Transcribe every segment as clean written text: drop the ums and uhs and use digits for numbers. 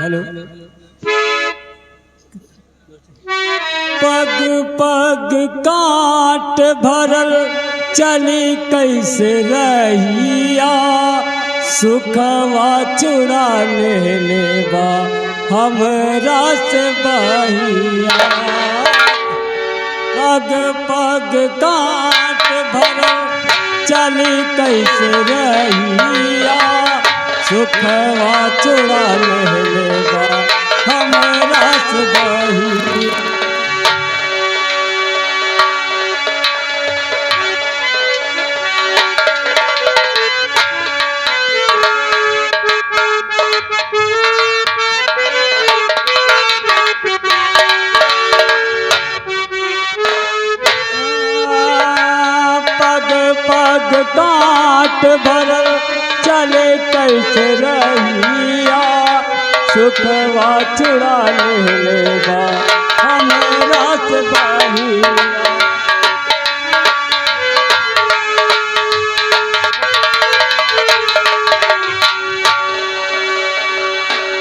Hello. पग पग काट भरल चली कैसे रहिया, सुखवा चुरा ले लेबा हमरा से बहिया। पग पग काट भरल चली कैसे रहिया, सुखवा चुरा ले लेबा हमरा से बहिया। पग काट भरल चले कैसे रहिया, सुखवा चुरा ले लेबा हमरा से बहिया।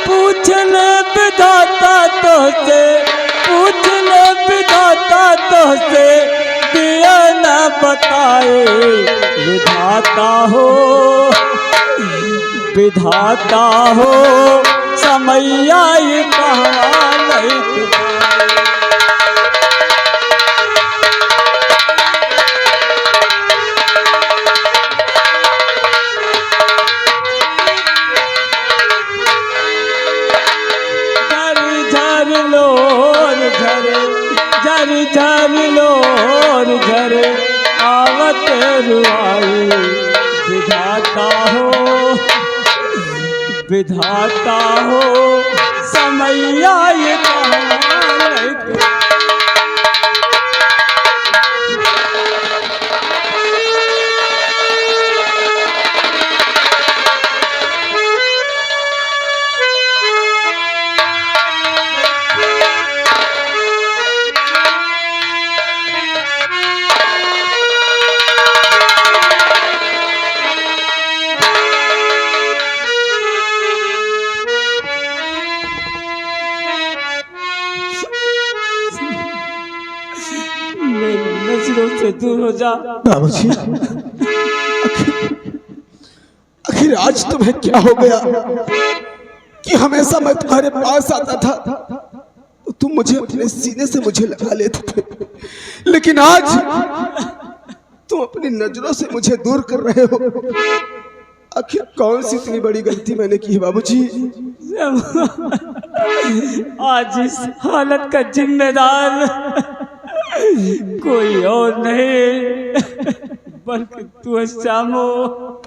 पूछले विधाता तोसे, पूछले विधाता तोसे, दिया न बताए विधाता हो, विधाता हो समैया ये कहाँ नहीं। झर लोर झरे, झर झर लोर झरे आवत रुआई, विधाता हो, विधाता हो समैया ये कहाँ नहीं। नजरों से दूर हो जा बाबूजी। आखिर आज तुम्हें क्या हो गया कि हमेशा मैं तुम्हारे पास आता था तो तुम मुझे अपने सीने से मुझे लगा लेते थे, लेकिन आज तुम अपनी नजरों से मुझे दूर कर रहे हो। आखिर कौन सी इतनी बड़ी गलती मैंने की है बाबूजी? आज इस हालत का जिम्मेदार कोई और नहीं बल्कि तू है श्यामो।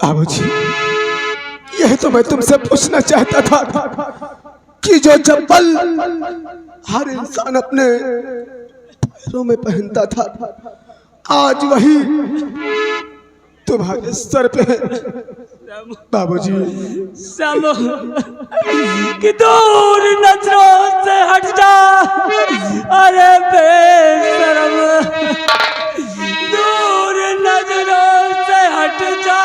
बाबूजी, यह तो मैं तुमसे पूछना चाहता था कि जो चप्पल हर इंसान अपने पैरों में पहनता था, आज वही तुम्हारे सर पे है। बाबूजी श्यामो कि दूर नजरों से हट जा, अरे बेशरम दूर नजरों से हट जा,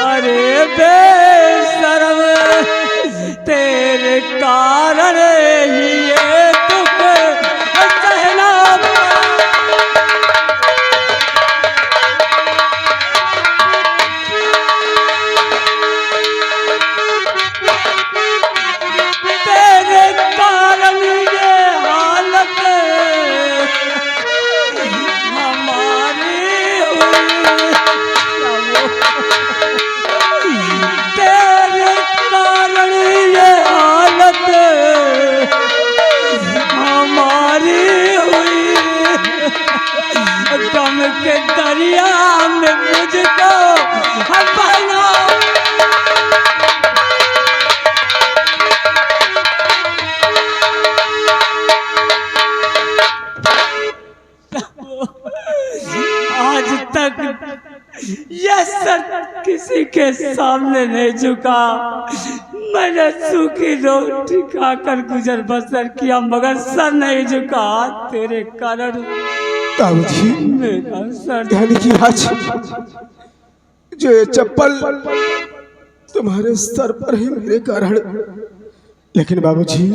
अरे बेशरम तेरे कारण ही ये दुख सहना। तेरे कारण ये हालत हमारी हुई, तेरे कारण ये हालत हमारी हुई। गम के दरिया में मुझको बना, आज तक यह सर किसी के सामने नहीं झुका। मैंने सूखी रोटी खाकर गुजर बसर किया मगर सर नहीं झुका तेरे कारण। बाबूजी, मेरा सर यानी कि आज जो ये चप्पल तुम्हारे सर पर ही मेरे कारण। लेकिन बाबूजी,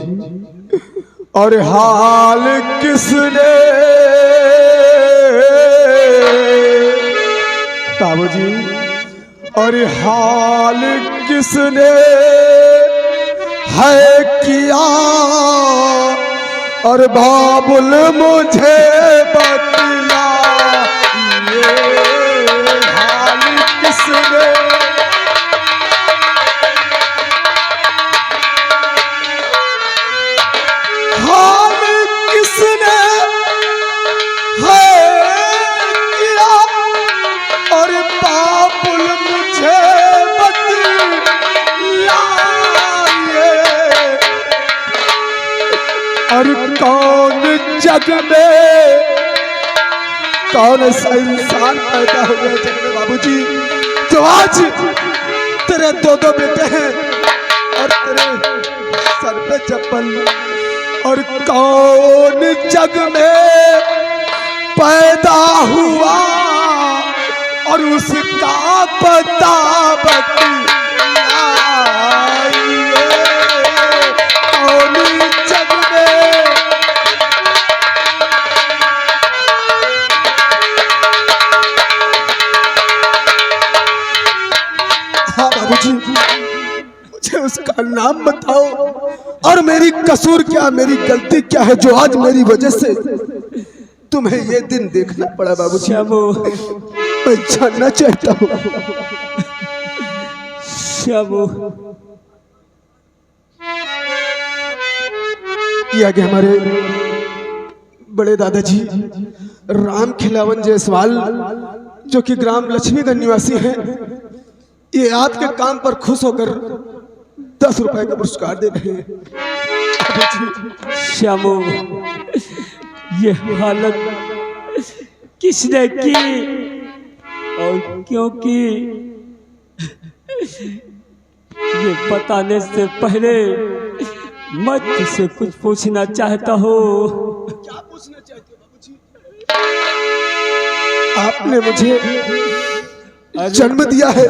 और हाल किसने बाबूजी, और हाल किसने है किया, और बाबुल मुझे बतला, ये हाल किसने, हाल किसने है किया, और बाबुल मुझे बतला, और कौन जग में, कौन ऐसा इंसान पैदा हो गया जग में बाबूजी, जो आज तेरे दो बेटे हैं और तेरे सर पे चप्पल, और कौन जग में पैदा हुआ और उसका पता बतलाइए, कौन जग में, हाँ बाबूजी, मुझे उसका नाम बताओ, और मेरी कसूर क्या, मेरी गलती क्या है जो आज मेरी वजह से तुम्हें ये दिन देखना पड़ा बाबूजी। मैं जानना चाहता हूँ। श्यामू, ये आगे हमारे बड़े दादाजी राम खिलावन जायसवाल, जो कि ग्राम लक्ष्मीगंज निवासी हैं, ये आपके काम पर खुश होकर 10 रुपए का पुरस्कार दे रहे हैं। श्यामू, ये हालत किसने की और क्यों की, ये बताने से पहले मैं तुझसे कुछ पूछना चाहता हूँ। क्या पूछना चाहते हो बाबूजी? आपने मुझे जन्म दिया है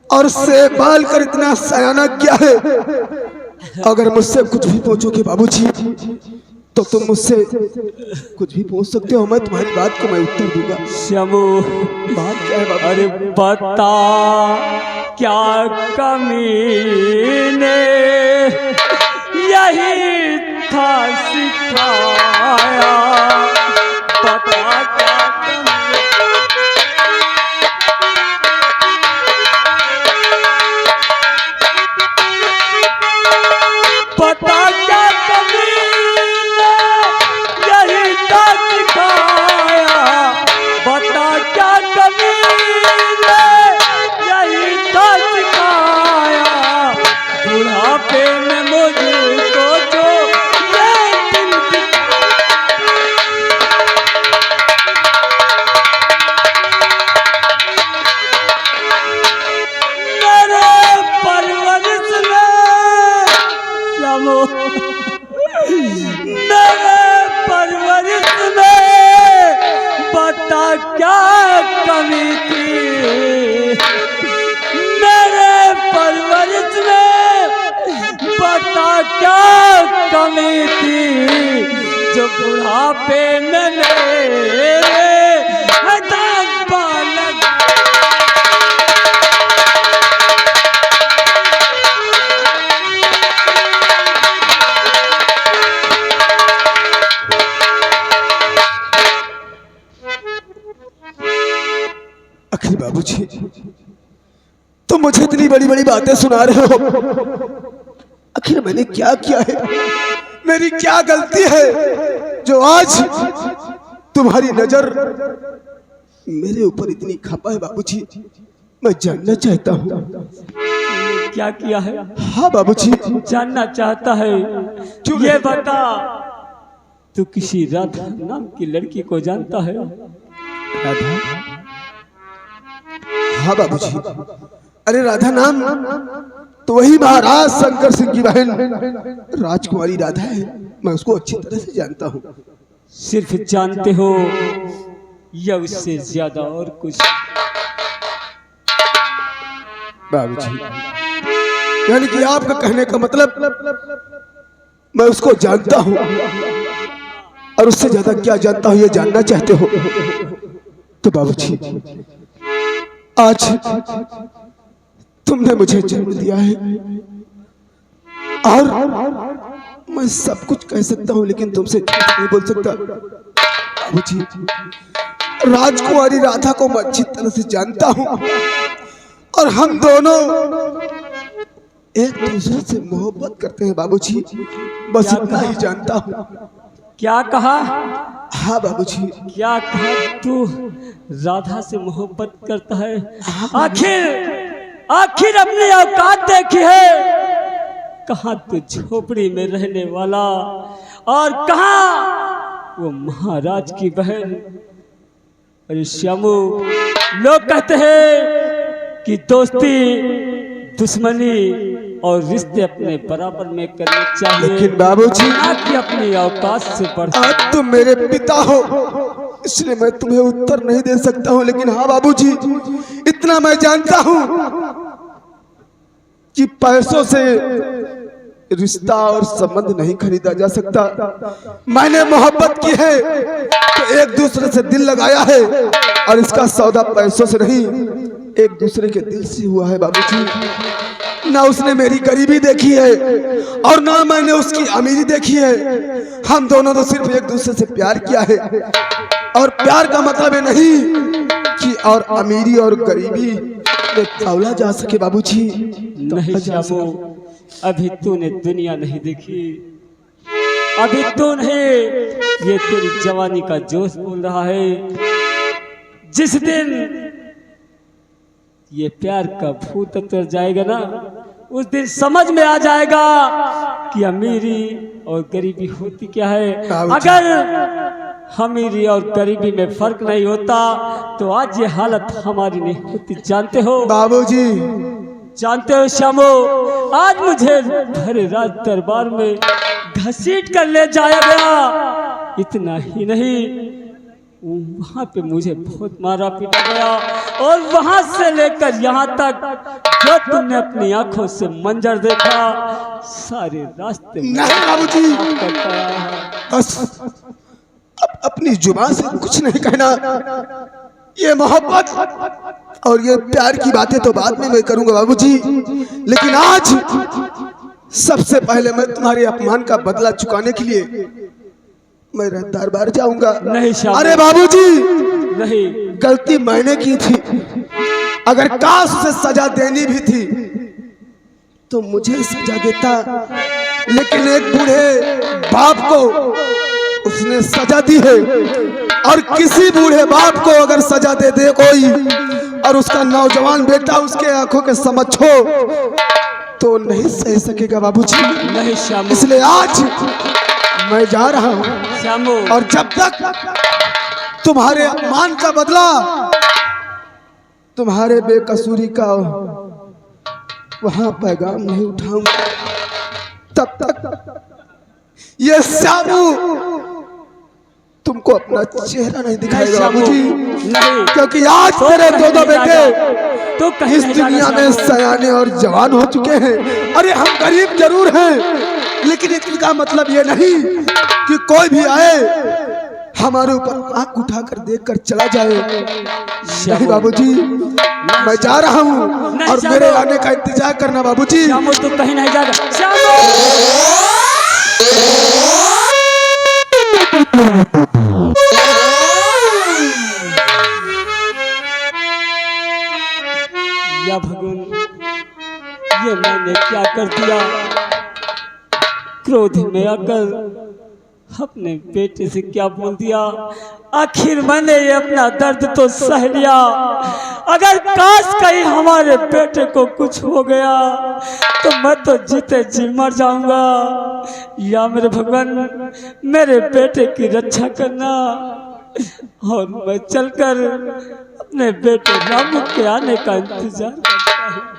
और से पाल कर इतना सयाना किया है। अगर मुझसे कुछ भी पूछोगे बाबूजी तो तुम मुझसे कुछ भी पूछ सकते हो, मैं तुम्हारी बात को मैं उत्तर दूंगा। श्यामू, बात क्या है बाबू? अरे बता, क्या कमी ने यही था सिखाया, बता क्या पता क्या कमी ने यही था सिखाया, बता क्या कमी ने यही था सिखाया, बुढ़ापे में मुझको जो ये दिल मेरे परवरिश में, मेरे परवरिश में बता क्या कमी थी, मेरे परवरिश में बता क्या कमी थी, जो बुढ़ापे में मेरे दाग लगा। आखिर बाबूजी तुम मुझे इतनी बड़ी बड़ी बातें सुना रहे हो, आखिर मैंने क्या किया है, मेरी क्या गलती है जो आज तुम्हारी नजर मेरे ऊपर इतनी खपा है बाबूजी? मैं जानना चाहता हूँ। क्या किया है? हाँ बाबूजी। जानना चाहता है? ये बता, तू किसी राधा नाम की लड़की को जानता है? राधा? हाँ बाबूजी। अरे राधा नाम तो वही महाराज शंकर सिंह की बहन राजकुमारी राधा है, मैं उसको अच्छी तरह से जानता हूँ। सिर्फ जानते हो या उससे ज्यादा और कुछ? बाबूजी, यानी कि आपका कहने का मतलब मैं उसको जानता हूँ और उससे ज्यादा क्या जानता हूँ ये जानना चाहते हो? तो बाबूजी, आज तुमने मुझे जन्म दिया है और मैं सब कुछ कह सकता हूँ लेकिन तुमसे नहीं बोल सकता। बाबूजी, राजकुमारी राधा को मैं अच्छी तरह से जानता हूँ और हम दोनों एक दूसरे से मोहब्बत करते हैं बाबूजी, बस इतना ही जानता हूँ। क्या कहा? हाँ बाबूजी। क्या कहा? तू राधा से मोहब्बत करता है? आखिर अपनी औकात देखी है? कहाँ तू झोपड़ी में रहने वाला और कहाँ वो महाराज की बहन। अरे श्यामू, लोग कहते हैं कि दोस्ती दुश्मनी और रिश्ते अपने बराबर में करने चाहिए, लेकिन बाबूजी, कि अपनी औकात से बढ़। आज तुम मेरे पिता हो इसलिए मैं तुम्हें उत्तर नहीं दे सकता हूँ, लेकिन हाँ बाबूजी, इतना मैं जानता हूँ कि पैसों से रिश्ता और संबंध नहीं खरीदा जा सकता। मैंने मोहब्बत की है तो एक दूसरे से दिल लगाया है और इसका सौदा पैसों से नहीं, एक दूसरे के दिल से हुआ है बाबूजी। ना उसने मेरी गरीबी देखी है और ना मैंने उसकी अमीरी देखी है। हम दोनों तो सिर्फ एक दूसरे से प्यार किया है और प्यार का मतलब ये नहीं कि और अमीरी और गरीबी में तौला जा सके बाबूजी। नहीं श्यामू, अभी तूने दुनिया नहीं देखी, अभी तू नहीं, ये तेरी जवानी का जोश बोल रहा है। जिस दिन ये प्यार का भूत उतर जाएगा ना, उस दिन समझ में आ जाएगा कि अमीरी और गरीबी होती क्या है। अगर अमीरी और गरीबी में फर्क नहीं होता तो आज ये हालत हमारी नहीं होती। जानते हो बाबूजी, जानते हो श्यामू, आज मुझे भरे राज दरबार में घसीट कर ले जाया गया। इतना ही नहीं, वहां पे मुझे बहुत मारा पीटा गया और वहां से लेकर यहाँ तक जो तुमने अपनी आंखों से मंजर देखा, सारे रास्ते नहीं बाबूजी, बस अब अपनी जुबान से कुछ नहीं कहना। ये मोहब्बत और ये प्यार की बातें तो बाद में मैं करूंगा बाबूजी, लेकिन आज सबसे पहले मैं तुम्हारे अपमान का बदला चुकाने के लिए मैं दरबार जाऊंगा। नहीं श्यामू, अरे बाबूजी, नहीं, गलती मैंने की थी। अगर काश उसे सजा देनी भी थी तो मुझे सजा देता, लेकिन एक बूढ़े बाप को उसने सजा दी है और किसी बूढ़े बाप को अगर सजा दे दे कोई और उसका नौजवान बेटा उसके आंखों के समक्ष हो तो नहीं सह सकेगा बाबूजी। नहीं श्यामू, इसलिए आज मैं जा रहा हूँ श्यामू, और जब तक तुम्हारे अपमान का बदला, तुम्हारे बेकसूरी का वहां पैगाम नहीं उठाऊंगा, तब तक ये श्यामू तुमको अपना चेहरा नहीं दिखाएगा बाबूजी। नहीं, क्योंकि आज तेरे दो बेटे तो इस दुनिया में सयाने और जवान हो चुके हैं। अरे हम गरीब जरूर हैं, लेकिन इसका मतलब ये नहीं कि कोई भी आए हमारे ऊपर आंख उठाकर देखकर चला जाए। नहीं बाबूजी, मैं जा रहा हूँ और मेरे आने का इंतजार करना बाबूजी। श्यामू, तो कहीं नहीं जाएगा श्यामू। या भगवान, ये मैंने क्या कर दिया? क्रोध में आकर अपने बेटे से क्या बोल दिया? आखिर मैंने ये अपना दर्द तो सह लिया। अगर काश कहीं हमारे बेटे को कुछ हो गया तो मैं तो जीते जी मर जाऊंगा। या मेरे भगवान, मेरे बेटे की रक्षा करना और मैं चलकर अपने बेटे रामू के आने का इंतजार करता हूँ।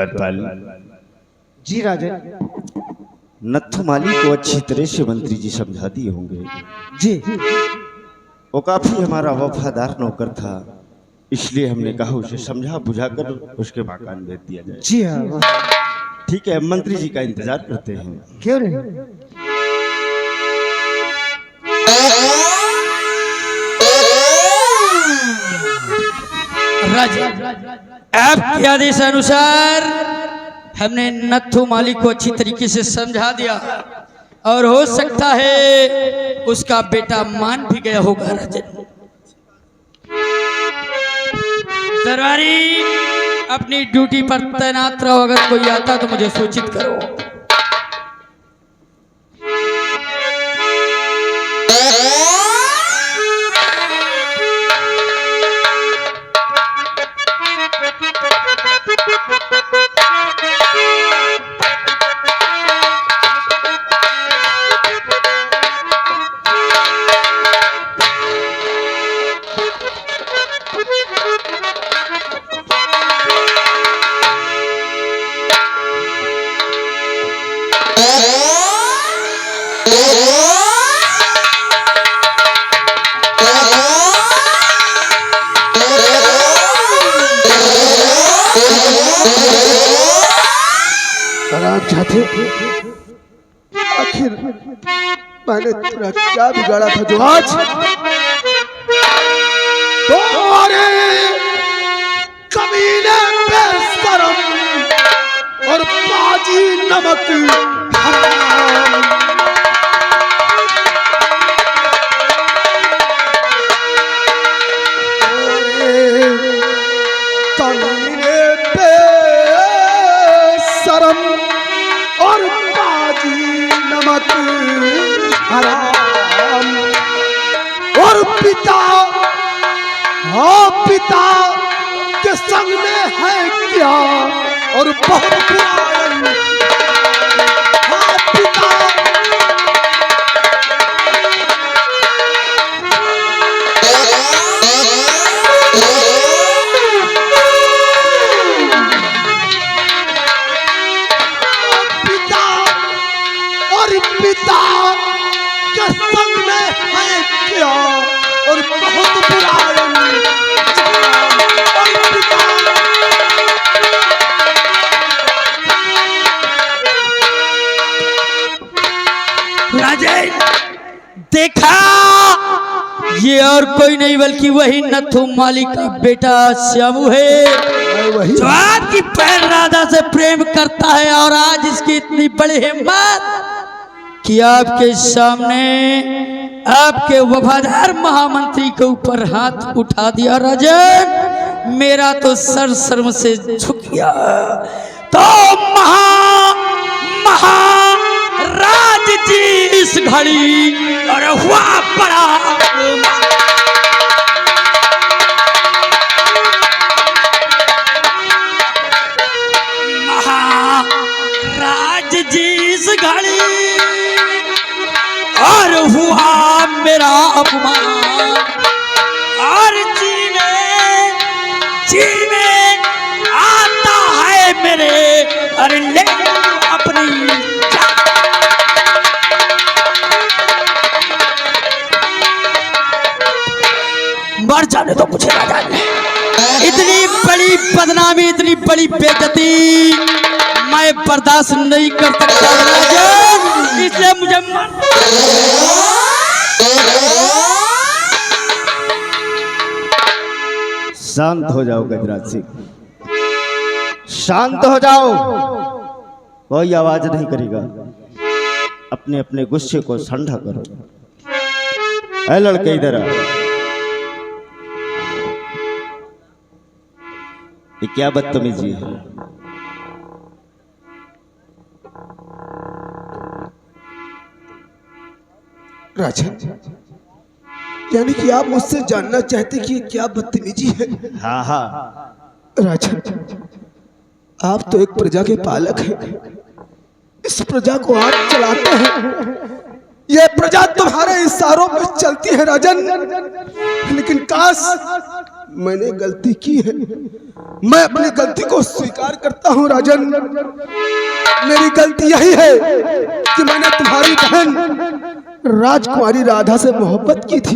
राजपाल, जी राजा। नत्थू माली को अच्छी तरह से मंत्री जी समझा दिए होंगे। जी। वो काफी हमारा वफादार नौकर था, इसलिए हमने कहा उसे समझा बुझाकर उसके मकान भेज दिया जाए। जी हाँ। ठीक है, मंत्री जी का इंतजार करते हैं। क्यों नहीं? राजा, आपके आदेश अनुसार हमने नत्थू माली को अच्छी तरीके से समझा दिया और हो सकता है उसका बेटा मान भी गया होगा। राजन दरबारी, अपनी ड्यूटी पर तैनात रहो, अगर कोई आता तो मुझे सूचित करो। आप चाहते आखिर मैंने तेरा क्या बिगाड़ा था जो आज तुम्हारे कमीने पे शर्म और पाजी नमक हराम। कमीने पे शर्म और पाजी नमक हराम। और पिता, हाँ पिता के संग में है क्या और बहुत पुरान। हाँ पिता, पिता के संग में है क्या और बहुत पुरान। राजन देखा, ये और कोई नहीं बल्कि वही नत्थू माली का बेटा श्यामू है, जो आपकी बहन राधा से प्रेम करता है। और आज इसकी इतनी बड़ी हिम्मत कि आपके सामने आपके वफादार महामंत्री के ऊपर हाथ उठा दिया। राजन, मेरा तो सर शर्म से झुक गया। तो महाराज जी इस घड़ी और हुआ बड़ा महाराज जी इस घड़ी और हुआ मेरा अपमान। और जीने आता है मेरे, अरे ले अपनी मर जाने तो मुझे ना जाने। इतनी बड़ी बदनामी, इतनी बड़ी बेइज्जती मैं बर्दाश्त नहीं कर सकता राजन, इसलिए मुझे शांत हो जाओ गजराज सिंह, शांत हो जाओ, कोई आवाज नहीं करेगा। अपने अपने गुस्से को ठंडा करो। ऐ लड़के इधर आ। ये क्या बदतमीजी है? राजा, यानी कि आप मुझसे जानना चाहते कि ये क्या बदतमीजी है? हाँ हाँ राजा, आप तो एक प्रजा के पालक हैं, इस प्रजा को आप चलाते हैं, ये प्रजा तुम्हारे इशारों पे चलती है राजन, लेकिन काश मैंने गलती की है। मैं अपनी गलती को स्वीकार करता हूँ राजन। मेरी गलती यही है कि मैंने तुम्हारी बहन राजकुमारी राधा से मोहब्बत की थी,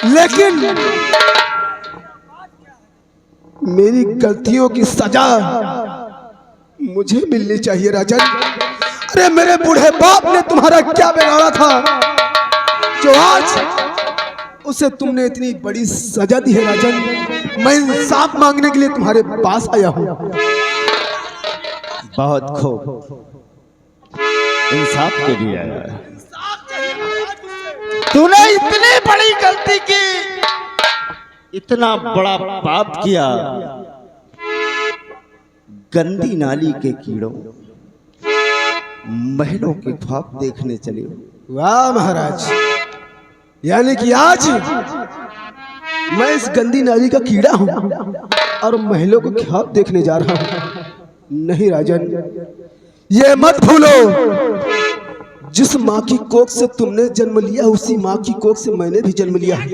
लेकिन मेरी गलतियों की सजा मुझे मिलनी चाहिए राजन। अरे मेरे बूढ़े बाप ने तुम्हारा क्या बिगाड़ा था जो आज उसे तुमने इतनी बड़ी सजा दी है राजन। मैं इंसाफ मांगने के लिए तुम्हारे पास आया हूं। बहुत खूब, इंसाफ के लिए आया है। तूने इतनी बड़ी गलती की, इतना बड़ा पाप किया, गंदी नाली के कीड़ों महलों के ख्वाब देखने चले। वाह महाराज, यानी कि आज मैं इस गंदी नाली का कीड़ा हूं और महलों को ख्वाब देखने जा रहा हूं। नहीं राजन, ये मत भूलो, जिस माँ की कोख से तुमने जन्म लिया उसी माँ की कोख से मैंने भी जन्म लिया है।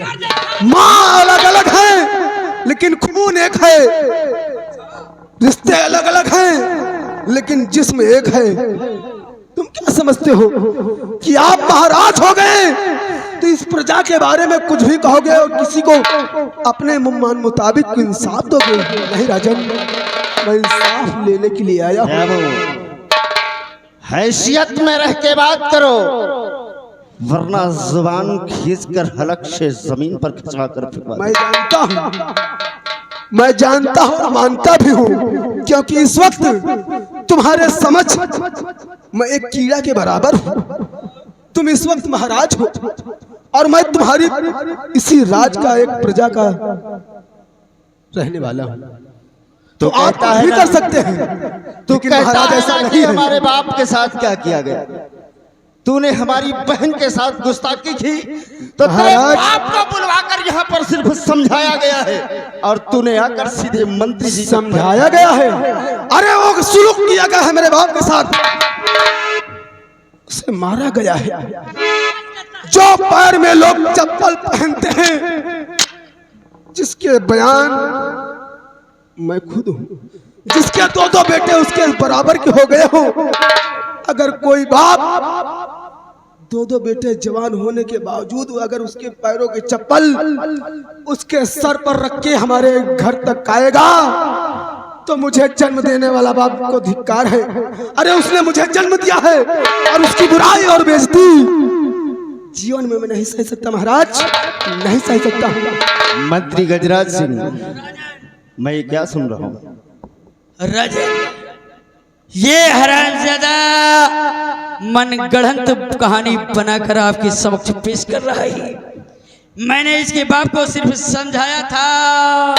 माँ अलग अलग है लेकिन खून एक है, रिश्ते अलग अलग हैं लेकिन जिस्म एक है। तुम क्या समझते हो कि आप महाराज हो गए तो इस प्रजा के बारे में कुछ भी कहोगे और किसी को अपने मन मुताबिक इंसाफ दोगे? नहीं राजन, मैं इंसाफ लेने के लिए आया हूँ। हैसियत में रह के बात करो, वरना जुबान खींचकर हलक से जमीन पर खिंचवा कर फेंकवा। मैं जानता हूँ और मानता भी हूँ, क्योंकि इस वक्त तुम्हारे समझ मैं एक कीड़ा के बराबर हूँ। तुम इस वक्त महाराज हो और मैं तुम्हारी इसी राज का एक प्रजा का रहने वाला हूँ। तो आप भी कर सकते हैं। तू कहता ऐसा नहीं है। हमारे बाप के साथ क्या किया गया? तूने हमारी बहन के साथ गुस्ताखी की तो तेरे बाप को बुलवाकर यहाँ पर सिर्फ समझाया गया है और तूने आकर सीधे मंत्री जी समझाया गया है। अरे वो सुलूक किया गया है मेरे बाप के साथ, उसे मारा गया है। जो पैर में लोग चप्पल पहनते हैं, जिसके बयान मैं खुद हूं, जिसके दो बेटे उसके बराबर के हो गए हो। अगर कोई बाप दो बेटे जवान होने के बावजूद अगर उसके पैरों के चप्पल उसके सर पर रख के हमारे घर तक आएगा तो मुझे जन्म देने वाला बाप को धिक्कार है। अरे उसने मुझे जन्म दिया है और उसकी बुराई और बेइज्जती जीवन में मैं नहीं सह सकता महाराज, नहीं सह सकता। मंत्री गजराज सिंह, मैं क्या सुन रहा हूँ? राजा, ये हरामजादा मनगढ़ंत कहानी बनाकर आपके समक्ष पेश कर रहा है। मैंने इसके बाप को सिर्फ समझाया था